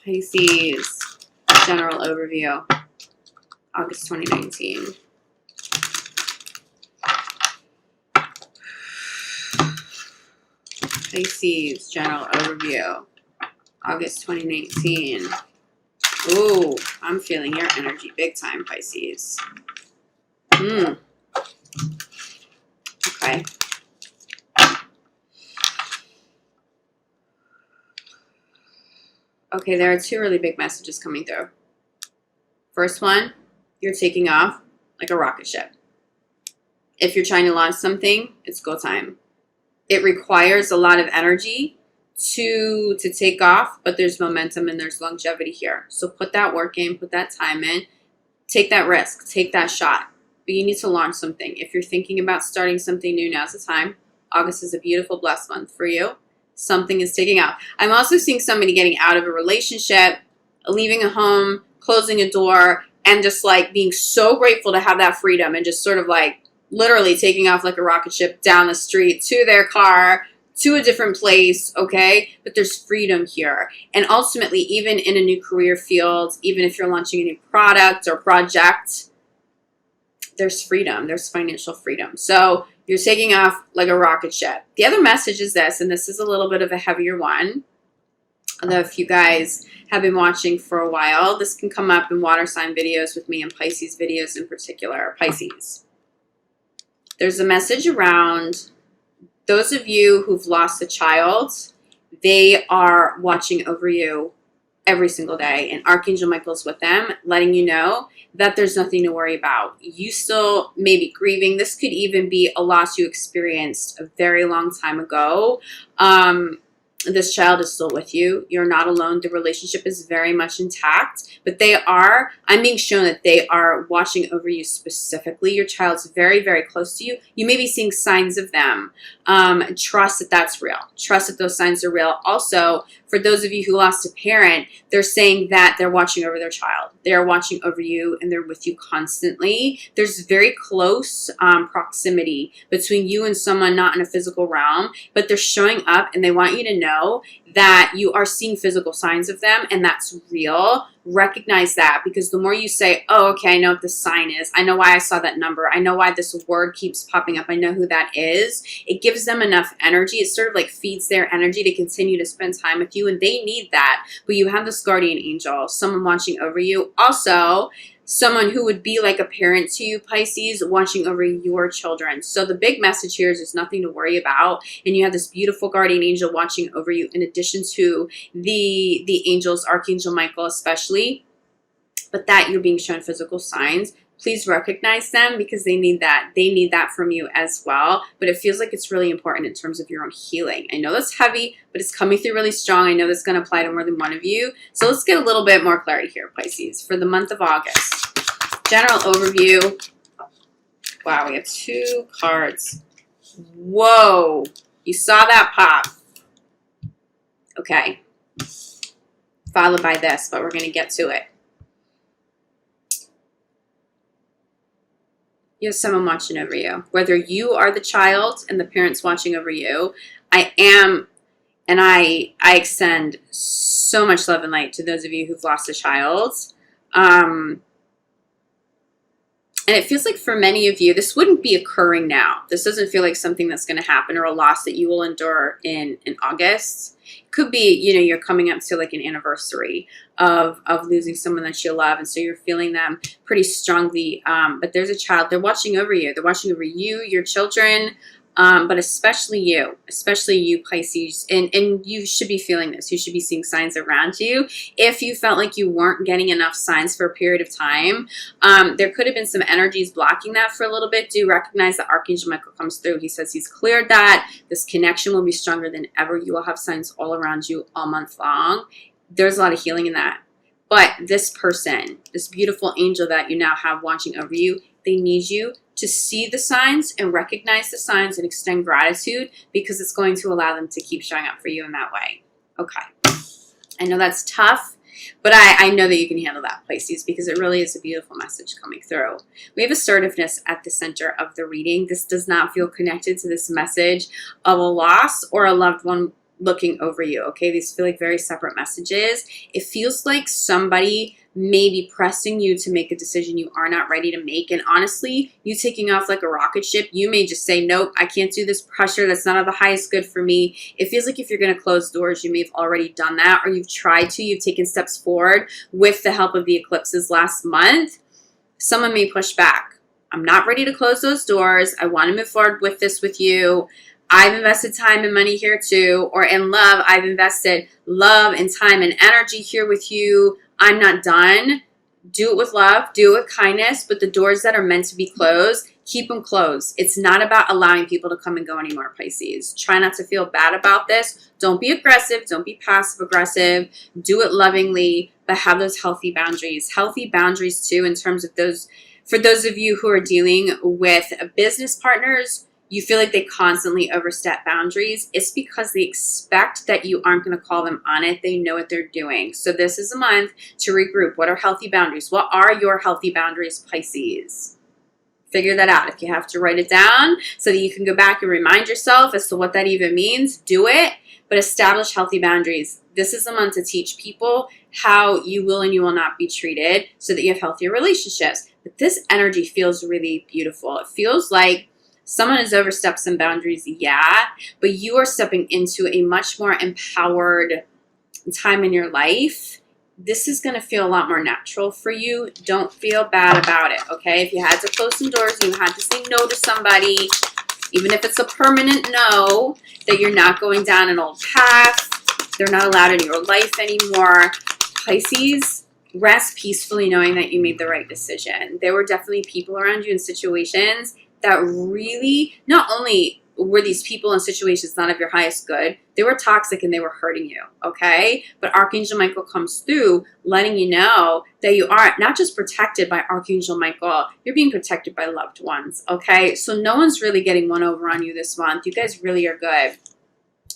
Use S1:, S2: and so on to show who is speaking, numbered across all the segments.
S1: Pisces, general overview, August 2019. Pisces, general overview, August 2019. Ooh, I'm feeling your energy big time, Pisces. Okay. Okay, there are two really big messages coming through. First one, you're taking off like a rocket ship. If you're trying to launch something, it's go time. It requires a lot of energy to take off, but there's momentum and there's longevity here. So put that work in, put that time in, take that risk, take that shot. But you need to launch something. If you're thinking about starting something new, now's the time. August is a beautiful, blessed month for you. Something is taking off. I'm also seeing somebody getting out of a relationship, leaving a home, closing a door, and just like being so grateful to have that freedom and just sort of like literally taking off like a rocket ship down the street to their car, to a different place, okay? But there's freedom here. And ultimately, even in a new career field, even if you're launching a new product or project, there's freedom. There's financial freedom. So you're taking off like a rocket ship. The other message is this, and this is a little bit of a heavier one. Although if you guys have been watching for a while, this can come up in water sign videos with me and Pisces videos in particular. Pisces. There's a message around those of you who've lost a child. They are watching over you every single day, and Archangel Michael's with them, letting you know that there's nothing to worry about. You still may be grieving. This could even be a loss you experienced a very long time ago. This child is still with you. You're not alone. The relationship is very much intact, but I'm being shown that they are watching over you specifically. Your child's very, very close to you. You may be seeing signs of them. Trust that that's real. Trust that those signs are real. Also, for those of you who lost a parent, they're saying that they're watching over their child. They're watching over you and they're with you constantly. There's very close proximity between you and someone not in a physical realm, but they're showing up and they want you to know that you are seeing physical signs of them and that's real. Recognize that, because the more you say, oh, okay, I know what the sign is. I know why I saw that number. I know why this word keeps popping up. I know who that is. It gives them enough energy. It sort of like feeds their energy to continue to spend time with you, and they need that. But you have this guardian angel, someone watching over you. Also, someone who would be like a parent to you, Pisces, watching over your children. So the big message here is there's nothing to worry about. And you have this beautiful guardian angel watching over you, in addition to the angels, Archangel Michael especially. But that you're being shown physical signs. Please recognize them, because they need that. They need that from you as well. But it feels like it's really important in terms of your own healing. I know that's heavy, but it's coming through really strong. I know that's going to apply to more than one of you. So let's get a little bit more clarity here, Pisces, for the month of August. General overview. Wow, we have two cards. Whoa. You saw that pop. Okay. Followed by this, but we're going to get to it. You have someone watching over you. Whether you are the child and the parents watching over you, I am, and I extend so much love and light to those of you who've lost a child. And it feels like for many of you, this wouldn't be occurring now. This doesn't feel like something that's going to happen, or a loss that you will endure in August. It could be, you're coming up to like an anniversary of losing someone that you love. And so you're feeling them pretty strongly. But there's a child. They're watching over you. They're watching over you, your children, but especially you, Pisces. And you should be feeling this. You should be seeing signs around you. If you felt like you weren't getting enough signs for a period of time, there could have been some energies blocking that for a little bit. Do recognize that Archangel Michael comes through. He says he's cleared that. This connection will be stronger than ever. You will have signs all around you all month long. There's a lot of healing in that. But this person, this beautiful angel that you now have watching over you, they need you to see the signs and recognize the signs and extend gratitude, because it's going to allow them to keep showing up for you in that way. Okay. I know that's tough, but I know that you can handle that, Pisces, because it really is a beautiful message coming through. We have assertiveness at the center of the reading. This does not feel connected to this message of a loss or a loved one looking over you, okay? These feel like very separate messages. It feels like somebody may be pressing you to make a decision you are not ready to make. And honestly, you taking off like a rocket ship, you may just say, nope, I can't do this pressure. That's not of the highest good for me. It feels like if you're going to close doors, you may have already done that, or you've tried to, you've taken steps forward with the help of the eclipses last month. Someone may push back. I'm not ready to close those doors. I want to move forward with this with you. I've invested time and money here too. Or in love, I've invested love and time and energy here with you. I'm not done. Do it with love. Do it with kindness. But the doors that are meant to be closed, keep them closed. It's not about allowing people to come and go anymore, Pisces. Try not to feel bad about this. Don't be aggressive. Don't be passive aggressive. Do it lovingly, but have those healthy boundaries. Healthy boundaries too in terms of those. For those of you who are dealing with business partners, you feel like they constantly overstep boundaries. It's because they expect that you aren't going to call them on it. They know what they're doing. So this is a month to regroup. What are healthy boundaries? What are your healthy boundaries, Pisces? Figure that out. If you have to write it down so that you can go back and remind yourself as to what that even means, do it. But establish healthy boundaries. This is a month to teach people how you will and you will not be treated so that you have healthier relationships. But this energy feels really beautiful. It feels like someone has overstepped some boundaries, yeah, but you are stepping into a much more empowered time in your life. This is going to feel a lot more natural for you. Don't feel bad about it, okay? If you had to close some doors, you had to say no to somebody, even if it's a permanent no, that you're not going down an old path, they're not allowed in your life anymore. Pisces, rest peacefully knowing that you made the right decision. There were definitely people around you in situations that really, not only were these people in situations not of your highest good, they were toxic and they were hurting you, okay? But Archangel Michael comes through letting you know that you are not just protected by Archangel Michael, you're being protected by loved ones, okay? So no one's really getting one over on you this month. You guys really are good.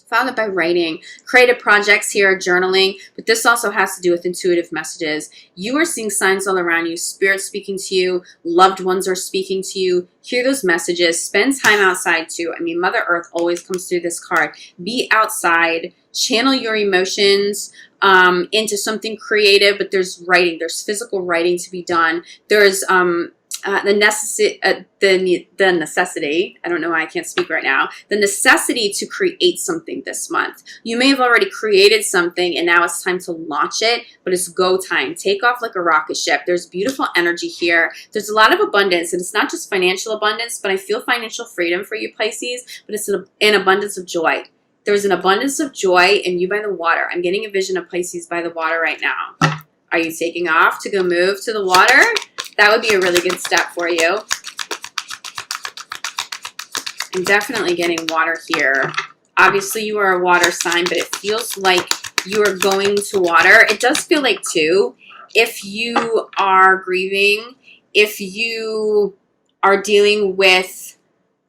S1: Found it by writing, creative projects here, journaling, but this also has to do with intuitive messages. You are seeing signs all around you, spirit speaking to you, loved ones are speaking to you. Hear those messages, spend time outside too. I mean, Mother Earth always comes through this card. Be outside, channel your emotions into something creative, but there's writing, there's physical writing to be done. There's the necessity, I don't know why I can't speak right now, the necessity to create something this month. You may have already created something and now it's time to launch it, but it's go time. Take off like a rocket ship. There's beautiful energy here. There's a lot of abundance, and it's not just financial abundance, but I feel financial freedom for you, Pisces, but it's an abundance of joy. There's an abundance of joy in you by the water. I'm getting a vision of Pisces by the water right now. Are you taking off to go move to the water? That would be a really good step for you. I'm definitely getting water here. Obviously, you are a water sign, but it feels like you are going to water. It does feel like, too, if you are grieving, if you are dealing with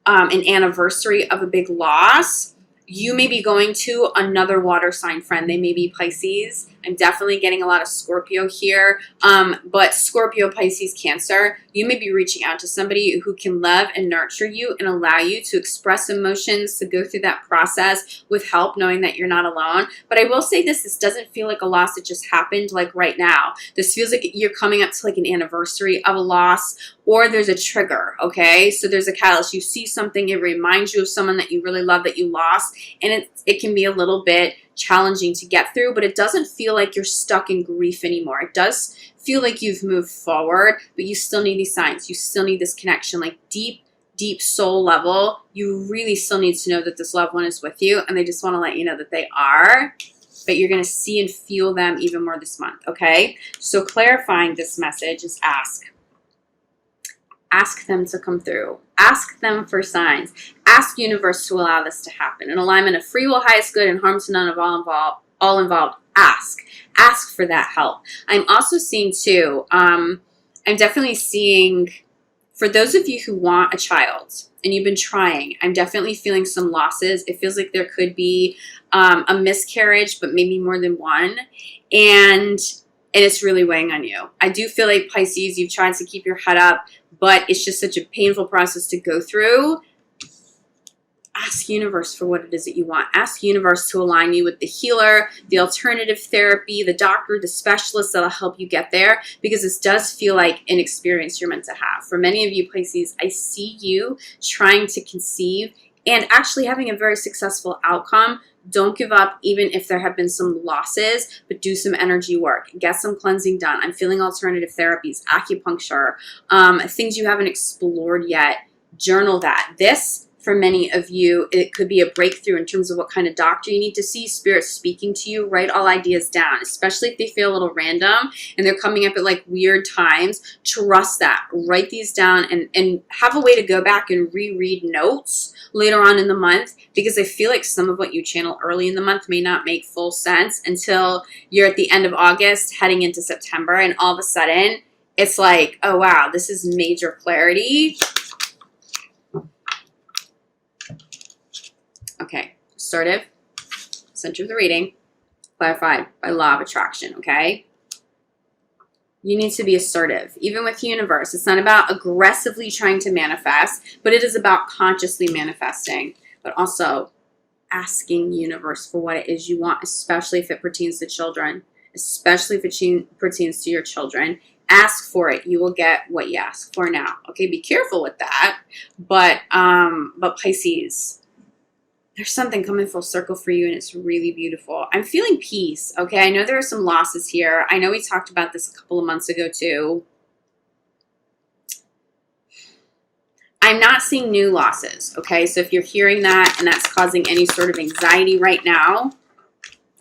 S1: an anniversary of a big loss, you may be going to another water sign friend. They may be Pisces. I'm definitely getting a lot of Scorpio here. But Scorpio, Pisces, Cancer, you may be reaching out to somebody who can love and nurture you and allow you to express emotions, to go through that process with help, knowing that you're not alone. But I will say this doesn't feel like a loss that just happened like right now. This feels like you're coming up to like an anniversary of a loss, or there's a trigger, okay? So there's a catalyst. You see something, it reminds you of someone that you really love that you lost, and it can be a little bit challenging to get through, but it doesn't feel like you're stuck in grief anymore. It does feel like you've moved forward, but you still need these signs. You still need this connection, like deep soul level. You really still need to know that this loved one is with you, and they just want to let you know that they are, but you're going to see and feel them even more this month, okay? So clarifying this message is ask. Ask them to come through. Ask them for signs. Ask universe to allow this to happen. An alignment of free will, highest good, and harm to none of all involved. Ask. Ask for that help. I'm also seeing too, I'm definitely seeing, for those of you who want a child and you've been trying, I'm definitely feeling some losses. It feels like there could be a miscarriage, but maybe more than one. And it's really weighing on you. I do feel like, Pisces, you've tried to keep your head up, but it's just such a painful process to go through. ask universe for what it is that you want. Ask universe to align you with the healer, the alternative therapy, the doctor, the specialist that'll help you get there, because this does feel like an experience you're meant to have. For many of you Pisces, I see you trying to conceive and actually having a very successful outcome. Don't give up, even if there have been some losses, but do some energy work. Get some cleansing done. I'm feeling alternative therapies, acupuncture, things you haven't explored yet. Journal that. This, for many of you, it could be a breakthrough in terms of what kind of doctor you need to see. Spirit speaking to you. Write all ideas down, especially if they feel a little random and they're coming up at like weird times. Trust that. Write these down and have a way to go back and reread notes later on in the month, because I feel like some of what you channel early in the month may not make full sense until you're at the end of August heading into September, and all of a sudden it's like, oh wow, this is major clarity. Okay, assertive, center of the reading, clarified by law of attraction, okay? You need to be assertive, even with the universe. It's not about aggressively trying to manifest, but it is about consciously manifesting, but also asking universe for what it is you want, especially if it pertains to children, especially if it pertains to your children. Ask for it. You will get what you ask for now. Okay, be careful with that. But Pisces, there's something coming full circle for you, and it's really beautiful. I'm feeling peace, okay? I know there are some losses here. I know we talked about this a couple of months ago, too. I'm not seeing new losses, okay? So if you're hearing that and that's causing any sort of anxiety right now,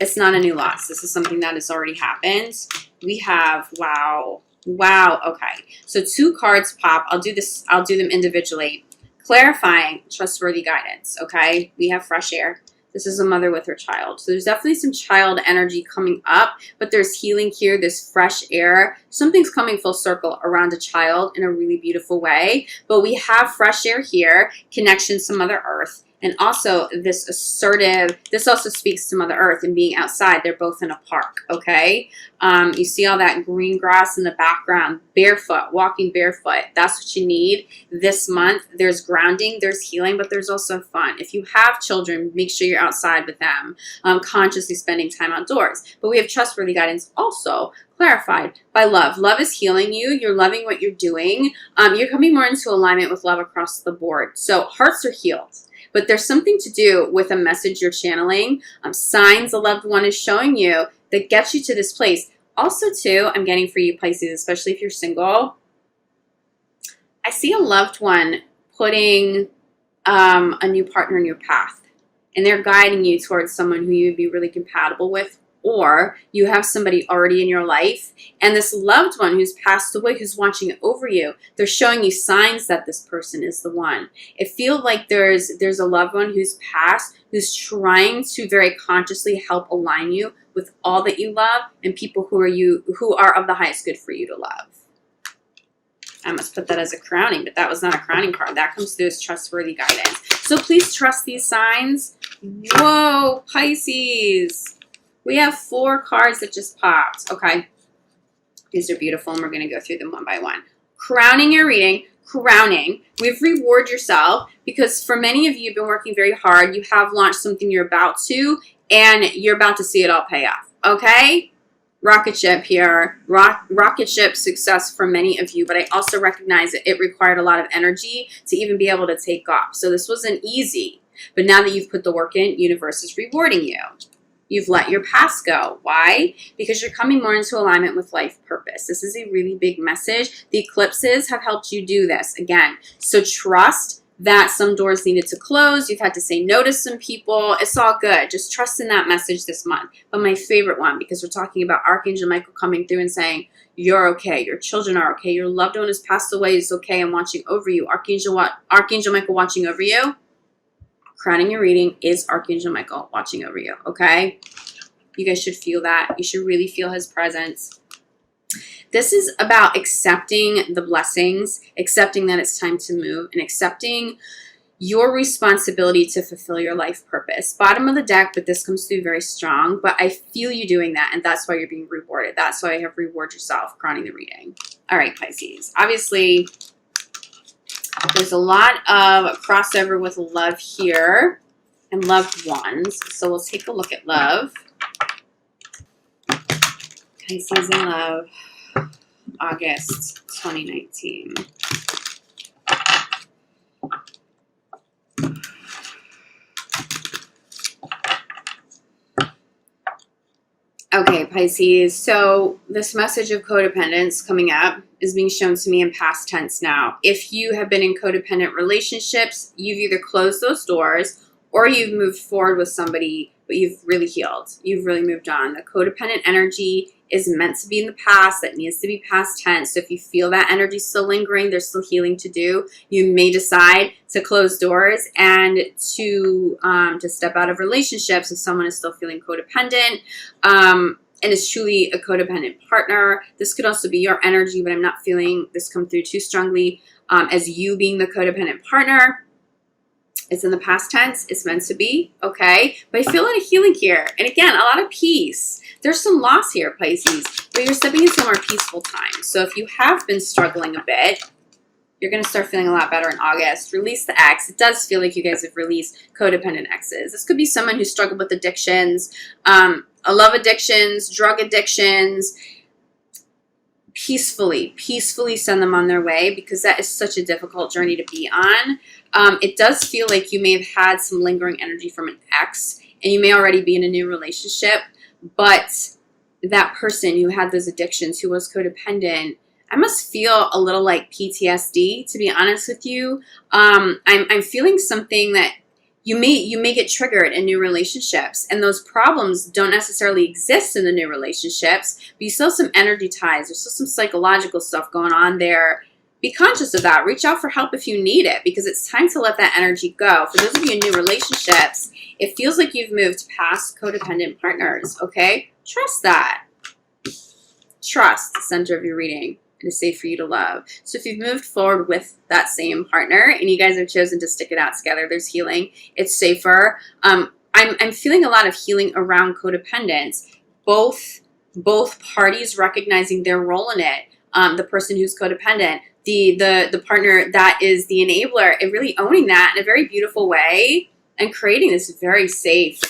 S1: it's not a new loss. This is something that has already happened. We have, wow, okay. So 2 cards pop. I'll do them individually. Clarifying, trustworthy guidance, okay? We have fresh air. This is a mother with her child. So there's definitely some child energy coming up, but there's healing here, there's fresh air. Something's coming full circle around a child in a really beautiful way. But we have fresh air here, connections to Mother Earth, and also this assertive, this also speaks to Mother Earth and being outside. They're both in a park, okay? You see all that green grass in the background, barefoot, walking barefoot. That's what you need this month. There's grounding, there's healing, but there's also fun. If you have children, make sure you're outside with them, consciously spending time outdoors. But we have trustworthy guidance also, clarified by love. Love is healing you. You're loving what you're doing. You're coming more into alignment with love across the board. So hearts are healed. But there's something to do with a message you're channeling, signs a loved one is showing you that gets you to this place. Also, too, I'm getting for you, Pisces, especially if you're single, I see a loved one putting a new partner in your path, and they're guiding you towards someone who you'd be really compatible with, or you have somebody already in your life, and this loved one who's passed away, who's watching over you, they're showing you signs that this person is the one. It feels like there's a loved one who's passed, who's trying to very consciously help align you with all that you love and people who are of the highest good for you to love. I must put that as a crowning, but that was not a crowning card. That comes through as trustworthy guidance. So please trust these signs. Whoa, Pisces. We have 4 cards that just popped. Okay. These are beautiful, and we're going to go through them one by one. Crowning your reading. Crowning. We've reward yourself, because for many of you, you've been working very hard. You have launched something you're about to, and you're about to see it all pay off. Okay? Rocket ship here. Rocket ship success for many of you, but I also recognize that it required a lot of energy to even be able to take off. So this wasn't easy, but now that you've put the work in, universe is rewarding you. You've let your past go. Why? Because you're coming more into alignment with life purpose. This is a really big message. The eclipses have helped you do this again. So trust that some doors needed to close. You've had to say no to some people. It's all good. Just trust in that message this month. But my favorite one, because we're talking about Archangel Michael coming through and saying, you're okay. Your children are okay. Your loved one has passed away. Is okay. I'm watching over you. Archangel Michael watching over you. Crowning your reading is Archangel Michael watching over you, okay? You guys should feel that. You should really feel his presence. This is about accepting the blessings, accepting that it's time to move, and accepting your responsibility to fulfill your life purpose. Bottom of the deck, but this comes through very strong. But I feel you doing that, and that's why you're being rewarded. That's why I have reward yourself, crowning the reading. All right, Pisces. Obviously, There's a lot of crossover with love here and loved ones. So we'll take a look at love. Pisces in love, August 2019. Okay, Pisces, so this message of codependence coming up is being shown to me in past tense now. If you have been in codependent relationships, you've either closed those doors or you've moved forward with somebody, but you've really healed. You've really moved on. The codependent energy is meant to be in the past. That needs to be past tense. So if you feel that energy still lingering, there's still healing to do. You may decide to close doors and to step out of relationships if someone is still feeling codependent. And is truly a codependent partner. This could also be your energy, but I'm not feeling this come through too strongly as you being the codependent partner. It's in the past tense. It's meant to be, okay? But I feel a lot of healing here. And again, a lot of peace. There's some loss here, Pisces, but you're stepping into a more peaceful time. So if you have been struggling a bit, you're going to start feeling a lot better in August. Release the ex. It does feel like you guys have released codependent exes. This could be someone who struggled with addictions, love addictions, drug addictions. Peacefully send them on their way, because that is such a difficult journey to be on. It does feel like you may have had some lingering energy from an ex, and you may already be in a new relationship, but that person who had those addictions, who was codependent, I must feel a little like PTSD, to be honest with you. I'm feeling something that you may get triggered in new relationships, and those problems don't necessarily exist in the new relationships, but you still have some energy ties. There's still some psychological stuff going on there. Be conscious of that. Reach out for help if you need it, because it's time to let that energy go. For those of you in new relationships, it feels like you've moved past codependent partners, okay? Trust that. Trust the center of your reading. It is safe for you to love. So if you've moved forward with that same partner and you guys have chosen to stick it out together, there's healing. It's safer. I'm feeling a lot of healing around codependence. Both parties recognizing their role in it. The person who's codependent, the partner that is the enabler, and really owning that in a very beautiful way and creating this very safe,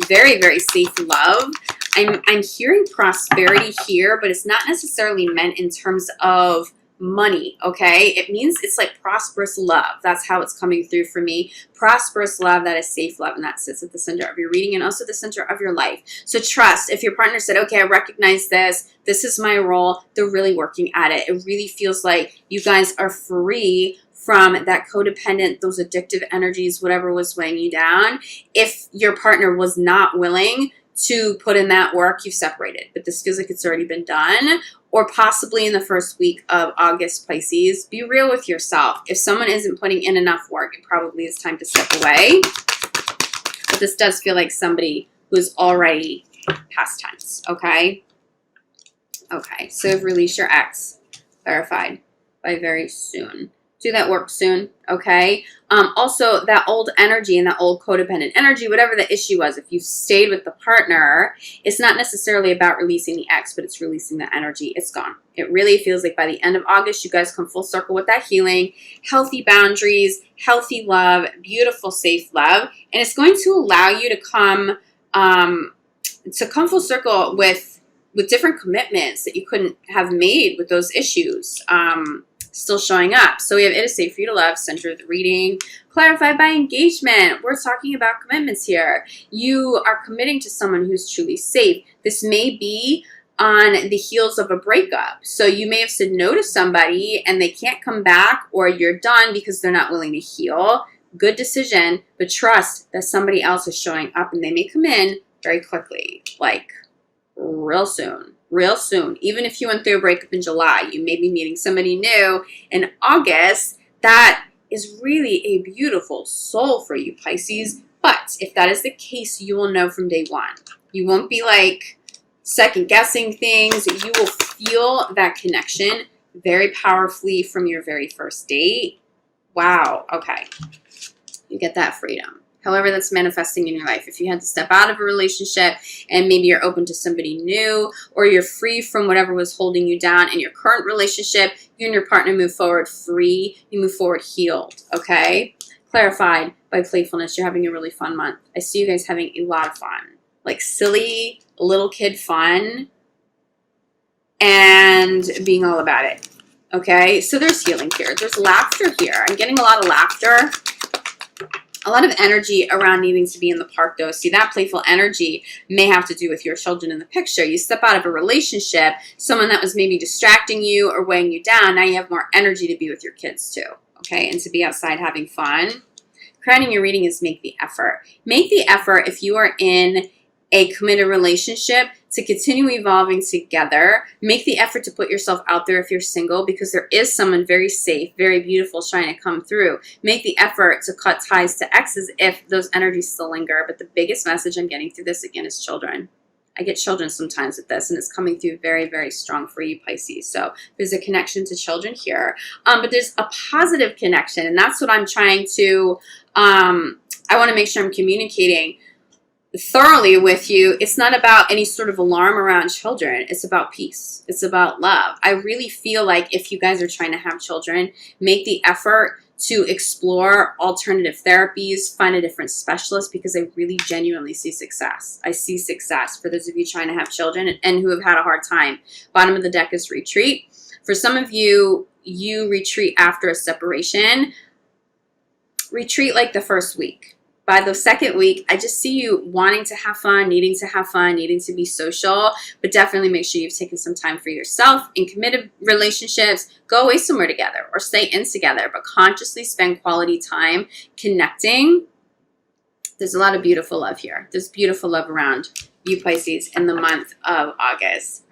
S1: very, very safe love. I'm hearing prosperity here, but it's not necessarily meant in terms of money, okay? It means it's like prosperous love. That's how it's coming through for me. Prosperous love that is safe love, and that sits at the center of your reading and also the center of your life. So trust. If your partner said, okay, I recognize this. This is my role. They're really working at it. It really feels like you guys are free from that codependent, those addictive energies, whatever was weighing you down. If your partner was not willing to put in that work, you've separated. But this feels like it's already been done. Or possibly in the first week of August, Pisces, be real with yourself. If someone isn't putting in enough work, it probably is time to step away. But this does feel like somebody who's already past tense, okay? Okay, so release your ex. Clarified by very soon. Do that work soon, okay? Also, that old energy and that old codependent energy, whatever the issue was, if you've stayed with the partner, it's not necessarily about releasing the ex, but it's releasing the energy. It's gone. It really feels like by the end of August, you guys come full circle with that healing, healthy boundaries, healthy love, beautiful, safe love. And it's going to allow you to come full circle with different commitments that you couldn't have made with those issues. Still showing up. So we have it is safe for you to love, center of the reading, clarified by engagement. We're talking about commitments here. You are committing to someone who's truly safe. This may be on the heels of a breakup. So you may have said no to somebody and they can't come back, or you're done because they're not willing to heal. Good decision, but trust that somebody else is showing up, and they may come in very quickly, like real soon. Real soon. Even if you went through a breakup in July, you may be meeting somebody new in August. That is really a beautiful soul for you, Pisces. But if that is the case, you will know from day one. You won't be like second guessing things. You will feel that connection very powerfully from your very first date. Wow. Okay. You get that freedom. However that's manifesting in your life. If you had to step out of a relationship and maybe you're open to somebody new, or you're free from whatever was holding you down in your current relationship, you and your partner move forward free. You move forward healed, okay? Clarified by playfulness. You're having a really fun month. I see you guys having a lot of fun. Like silly, little kid fun, and being all about it, okay? So there's healing here. There's laughter here. I'm getting a lot of laughter. A lot of energy around needing to be in the park, though. See, that playful energy may have to do with your children in the picture. You step out of a relationship, someone that was maybe distracting you or weighing you down, now you have more energy to be with your kids, too, okay, and to be outside having fun. Crowning your reading is make the effort. Make the effort if you are in a committed relationship to continue evolving together. Make the effort to put yourself out there if you're single, because there is someone very safe, very beautiful trying to come through. Make the effort to cut ties to exes if those energies still linger. But the biggest message I'm getting through this again is children. I get children sometimes with this, and it's coming through very, very strong for you, Pisces. So there's a connection to children here. But there's a positive connection, and that's what I'm trying to, I want to make sure I'm communicating thoroughly with you. It's not about any sort of alarm around children. It's about peace. It's about love. I really feel like if you guys are trying to have children, make the effort to explore alternative therapies, find a different specialist, because I really genuinely see success. I see success for those of you trying to have children and who have had a hard time. Bottom of the deck is retreat. For some of you, you retreat after a separation. Retreat like the first week. By the second week, I just see you wanting to have fun, needing to be social, but definitely make sure you've taken some time for yourself. In committed relationships, go away somewhere together or stay in together, but consciously spend quality time connecting. There's a lot of beautiful love here. There's beautiful love around you, Pisces, in the month of August.